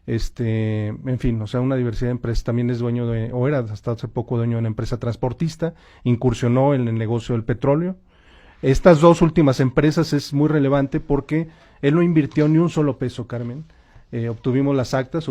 en fin, o sea, una diversidad de empresas. También es dueño o era hasta hace poco dueño de una empresa transportista, incursionó en el negocio del petróleo. Estas dos últimas empresas es muy relevante porque él no invirtió ni un solo peso, Carmen. Obtuvimos las actas,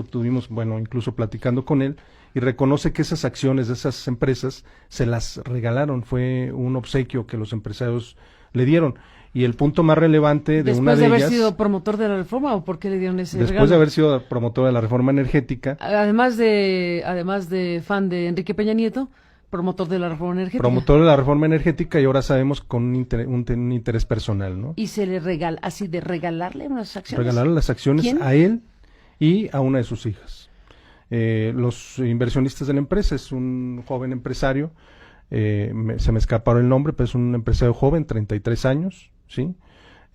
bueno, incluso platicando con él, y reconoce que esas acciones de esas empresas se las regalaron, fue un obsequio que los empresarios le dieron. Y el punto más relevante de una de ellas... ¿Después de haber sido promotor de la reforma o por qué le dieron ese regalo? Después de haber sido promotor de la reforma energética. Además de fan de Enrique Peña Nieto, promotor de la reforma energética. Promotor de la reforma energética y ahora sabemos con un interés personal, ¿no? Y se le regala, así de regalarle unas acciones. Regalarle las acciones. ¿Quién? A él y a una de sus hijas. Los inversionistas de la empresa, es un joven empresario, se me escaparon el nombre, pero es un empresario joven, 33 años, ¿sí?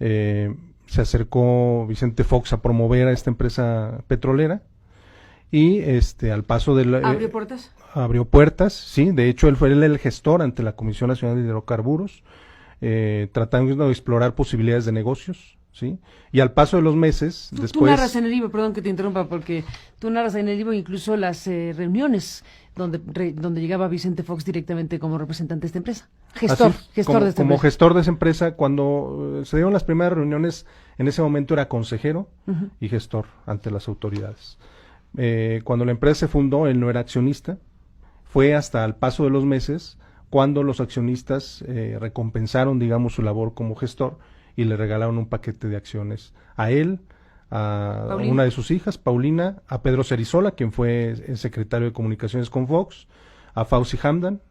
Se acercó Vicente Fox a promover a esta empresa petrolera y al paso de la... ¿Abrió puertas? Abrió puertas, sí, de hecho él fue el gestor ante la Comisión Nacional de Hidrocarburos, tratando de explorar posibilidades de negocios, ¿sí? Y al paso de los meses, Tú después... narras en el libro, perdón que te interrumpa, porque tú narras en el libro incluso las reuniones donde llegaba Vicente Fox directamente como representante de esta empresa. Gestor de esta empresa. Como gestor de esa empresa, cuando se dieron las primeras reuniones, en ese momento era consejero y gestor ante las autoridades. Cuando la empresa se fundó, él no era accionista, fue hasta el paso de los meses cuando los accionistas recompensaron, digamos, su labor como gestor y le regalaron un paquete de acciones a él, a Paulina. Una de sus hijas, Paulina, a Pedro Cerizola, quien fue el secretario de Comunicaciones con Fox, a Fauzi Hamdan,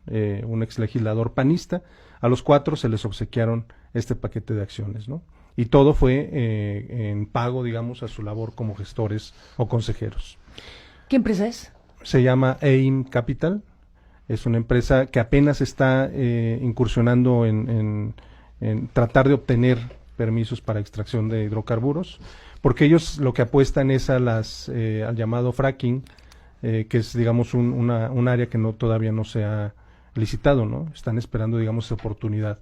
un ex legislador panista. A los 4 se les obsequiaron este paquete de acciones, ¿no? Y todo fue en pago, digamos, a su labor como gestores o consejeros. ¿Qué empresa es? Se llama AIM Capital, es una empresa que apenas está incursionando en tratar de obtener permisos para extracción de hidrocarburos, porque ellos lo que apuestan es al llamado fracking, que es, digamos, un área que todavía no se ha licitado, ¿no? Están esperando, digamos, esa oportunidad,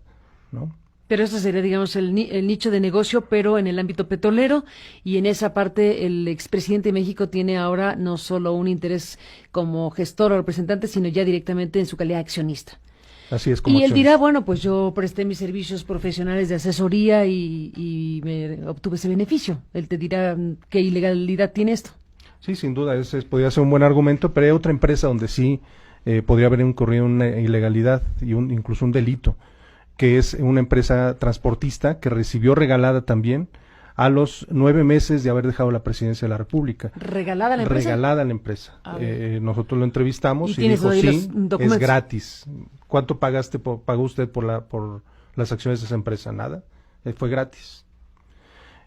¿no? Pero eso sería, digamos, el nicho de negocio, pero en el ámbito petrolero, y en esa parte el expresidente de México tiene ahora no solo un interés como gestor o representante, sino ya directamente en su calidad de accionista. Así es. Como y él accionista. dirá, bueno, pues yo presté mis servicios profesionales de asesoría y me obtuve ese beneficio. Él te dirá qué ilegalidad tiene esto. Sí, sin duda, ese podría ser un buen argumento, pero hay otra empresa donde sí podría haber incurrido una ilegalidad y incluso un delito, que es una empresa transportista que recibió regalada también a los 9 meses de haber dejado la presidencia de la República. ¿Regalada la empresa? Regalada la empresa. Nosotros lo entrevistamos y dijo, sí, es gratis. ¿Cuánto pagó usted por las acciones de esa empresa? Nada, fue gratis.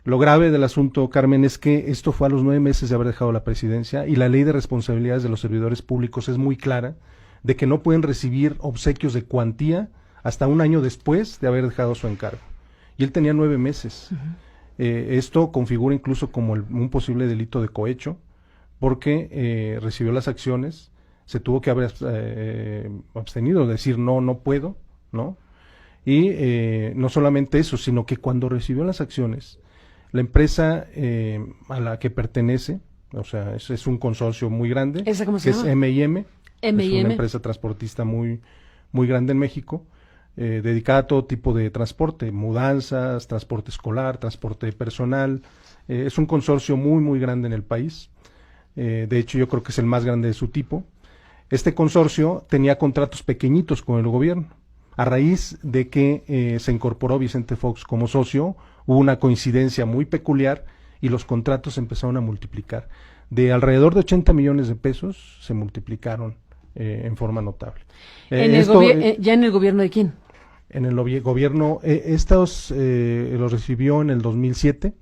Lo grave del asunto, Carmen, es que esto fue a los 9 meses de haber dejado la presidencia y la ley de responsabilidades de los servidores públicos es muy clara de que no pueden recibir obsequios de cuantía hasta un año después de haber dejado su encargo. Y él tenía 9 meses. Esto configura incluso como un posible delito de cohecho, porque recibió las acciones, se tuvo que haber abstenido, decir no puedo, ¿no? Y no solamente eso, sino que cuando recibió las acciones, la empresa a la que pertenece, o sea, es un consorcio muy grande, ¿Esa cómo se llama? es M&M, es una M&M. empresa transportista muy grande en México, dedicada a todo tipo de transporte, mudanzas, transporte escolar, transporte personal. Es un consorcio muy grande en el país. De hecho, yo creo que es el más grande de su tipo. Este consorcio tenía contratos pequeñitos con el gobierno. A raíz de que se incorporó Vicente Fox como socio, hubo una coincidencia muy peculiar y los contratos empezaron a multiplicar. De alrededor de 80 millones de pesos se multiplicaron en forma notable. ¿Ya en el gobierno de quién? En el gobierno, estos los recibió en el 2007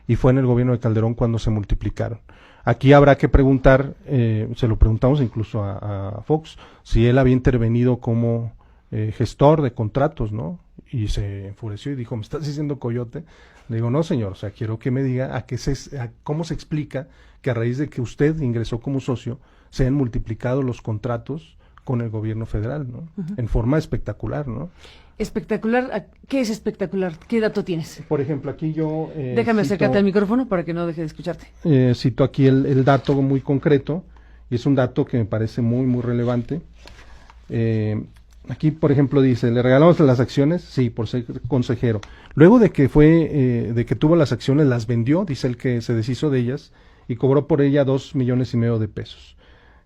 y fue en el gobierno de Calderón cuando se multiplicaron. Aquí habrá que preguntar, se lo preguntamos incluso a Fox, si él había intervenido como gestor de contratos, ¿no? Y se enfureció y dijo, ¿me estás diciendo coyote? Le digo, no señor, o sea, quiero que me diga cómo se explica que a raíz de que usted ingresó como socio, se han multiplicado los contratos con el gobierno federal, ¿no? En forma espectacular, ¿no? Espectacular. ¿Qué es espectacular? ¿Qué dato tienes? Por ejemplo, aquí yo... Déjame acercarte al micrófono para que no deje de escucharte. Cito aquí el dato muy concreto, y es un dato que me parece muy, muy relevante. Aquí, por ejemplo, dice, ¿le regalamos las acciones? Sí, por ser consejero. Luego de que tuvo las acciones, las vendió, dice él que se deshizo de ellas, y cobró por ella 2,5 millones de pesos.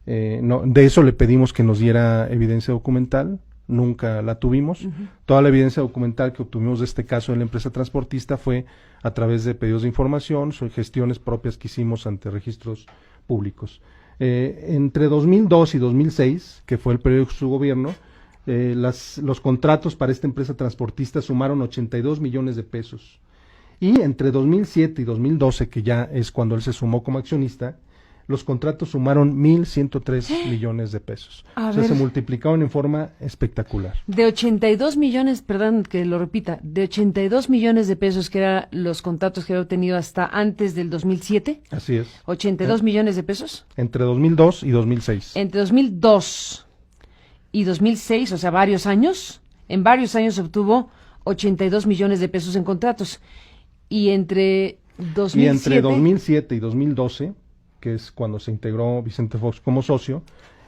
De eso le pedimos que nos diera evidencia documental, nunca la tuvimos. Toda la evidencia documental que obtuvimos de este caso de la empresa transportista fue a través de pedidos de información, gestiones propias que hicimos ante registros públicos. Entre 2002 y 2006, que fue el periodo de su gobierno, los contratos para esta empresa transportista sumaron 82 millones de pesos. Y entre 2007 y 2012, que ya es cuando él se sumó como accionista, los contratos sumaron 1,103 millones de pesos. O sea, se multiplicaron en forma espectacular. De 82 millones, perdón que lo repita, de 82 millones de pesos que eran los contratos que había obtenido hasta antes del 2007. Así es. 82 millones de pesos. Entre 2002 y 2006. Entre 2002 y 2006, o sea, varios años, en varios años obtuvo 82 millones de pesos en contratos. Y entre 2007 y 2012, que es cuando se integró Vicente Fox como socio,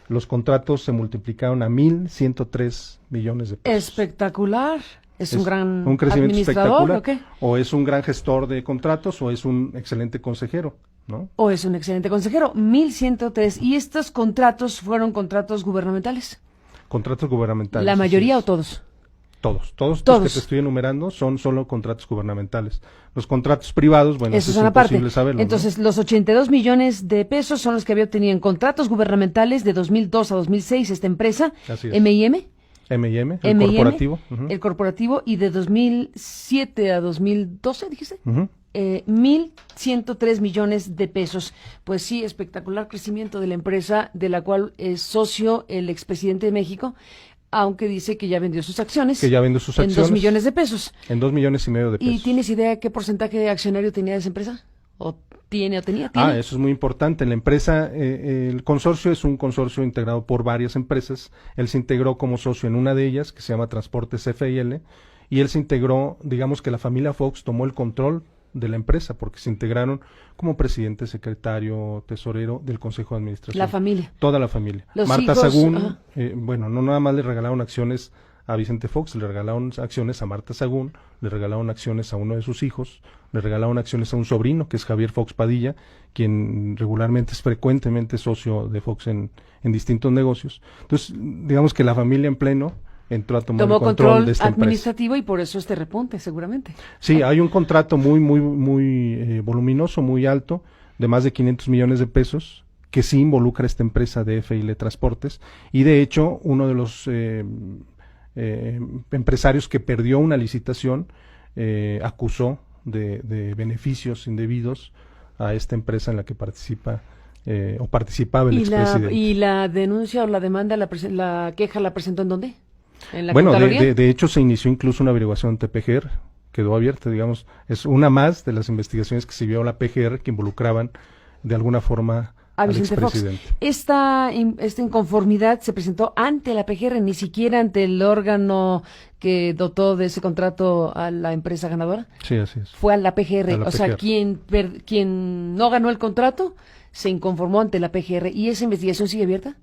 los contratos se multiplicaron a 1,103 millones de pesos. Espectacular. ¿Es un gran un crecimiento administrador espectacular, o qué? O es un gran gestor de contratos, o es un excelente consejero, ¿no? O es un excelente consejero. 1,103. ¿Y estos contratos fueron contratos gubernamentales? Contratos gubernamentales. ¿La mayoría o todos? Todos los que te estoy enumerando son solo contratos gubernamentales. Los contratos privados, bueno, eso es imposible saberlo. Entonces, ¿no? Los 82 millones de pesos son los que había obtenido en contratos gubernamentales de 2002 a 2006 esta empresa, M&M. M&M, el corporativo. El corporativo, y de 2007 a 2012, dijiste, 1,103 millones de pesos. Pues sí, espectacular crecimiento de la empresa de la cual es socio el expresidente de México, aunque dice que ya vendió sus acciones. Que ya vendió sus acciones. En 2 millones de pesos. En 2,5 millones de pesos. ¿Y tienes idea qué porcentaje accionario tenía esa empresa? ¿O tenía? Eso es muy importante. La empresa, el consorcio es un consorcio integrado por varias empresas. Él se integró como socio en una de ellas, que se llama Transportes FIL, y él se integró, digamos que la familia Fox tomó el control de la empresa, porque se integraron como presidente, secretario, tesorero del Consejo de Administración. La familia. Toda la familia. Marta Sagún, bueno, no nada más le regalaron acciones a Vicente Fox, le regalaron acciones a Marta Sagún, le regalaron acciones a uno de sus hijos, le regalaron acciones a un sobrino, que es Javier Fox Padilla, quien regularmente es frecuentemente socio de Fox en distintos negocios. Entonces, digamos que la familia en pleno entró a tomar el control de esta administrativo empresa. Y por eso este repunte, seguramente. Sí, hay un contrato muy voluminoso, muy alto, de más de 500 millones de pesos, que sí involucra a esta empresa de FIL Transportes, y de hecho uno de los empresarios que perdió una licitación acusó de beneficios indebidos a esta empresa en la que participa o participaba el expresidente. ¿Y la denuncia o la demanda, la queja la presentó en dónde? ¿En la bueno, de hecho se inició incluso una averiguación ante PGR, quedó abierta, digamos, es una más de las investigaciones que se vio a la PGR que involucraban de alguna forma a Vicente Fox. Esta inconformidad se presentó ante la PGR, ni siquiera ante el órgano que dotó de ese contrato a la empresa ganadora. Sí, así es. Fue a la PGR. Sea, quien no ganó el contrato se inconformó ante la PGR. ¿Y esa investigación sigue abierta?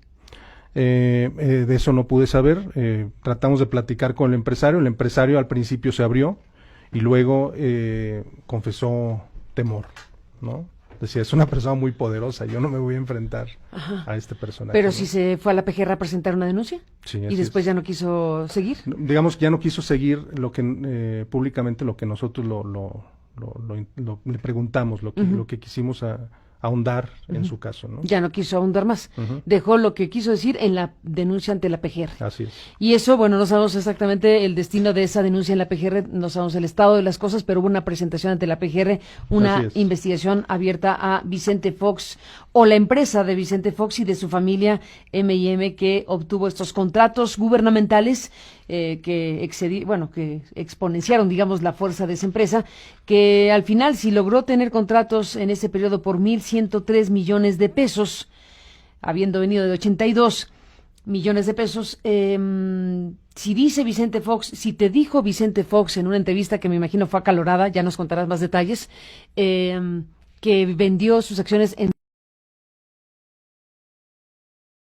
De eso no pude saber. Tratamos de platicar con el empresario al principio se abrió y luego confesó temor, ¿no? Decía, es una persona muy poderosa, yo no me voy a enfrentar a este personaje. Pero ¿no? Si se fue a la PGR a presentar una denuncia, sí, y después ya no quiso seguir. Digamos que ya no quiso seguir lo que públicamente lo que nosotros le preguntamos, lo que quisimos ahondar en su caso, ¿no? Ya no quiso ahondar más. Dejó lo que quiso decir en la denuncia ante la PGR. Así es. Y eso, bueno, no sabemos exactamente el destino de esa denuncia en la PGR, no sabemos el estado de las cosas, pero hubo una presentación ante la PGR, una investigación abierta a Vicente Fox, o la empresa de Vicente Fox y de su familia M&M, que obtuvo estos contratos gubernamentales que exponenciaron, digamos, la fuerza de esa empresa, que al final, si logró tener contratos en ese periodo por 1,103 millones de pesos, habiendo venido de 82 millones de pesos, si dice Vicente Fox, si te dijo Vicente Fox en una entrevista que me imagino fue acalorada, ya nos contarás más detalles, que vendió sus acciones en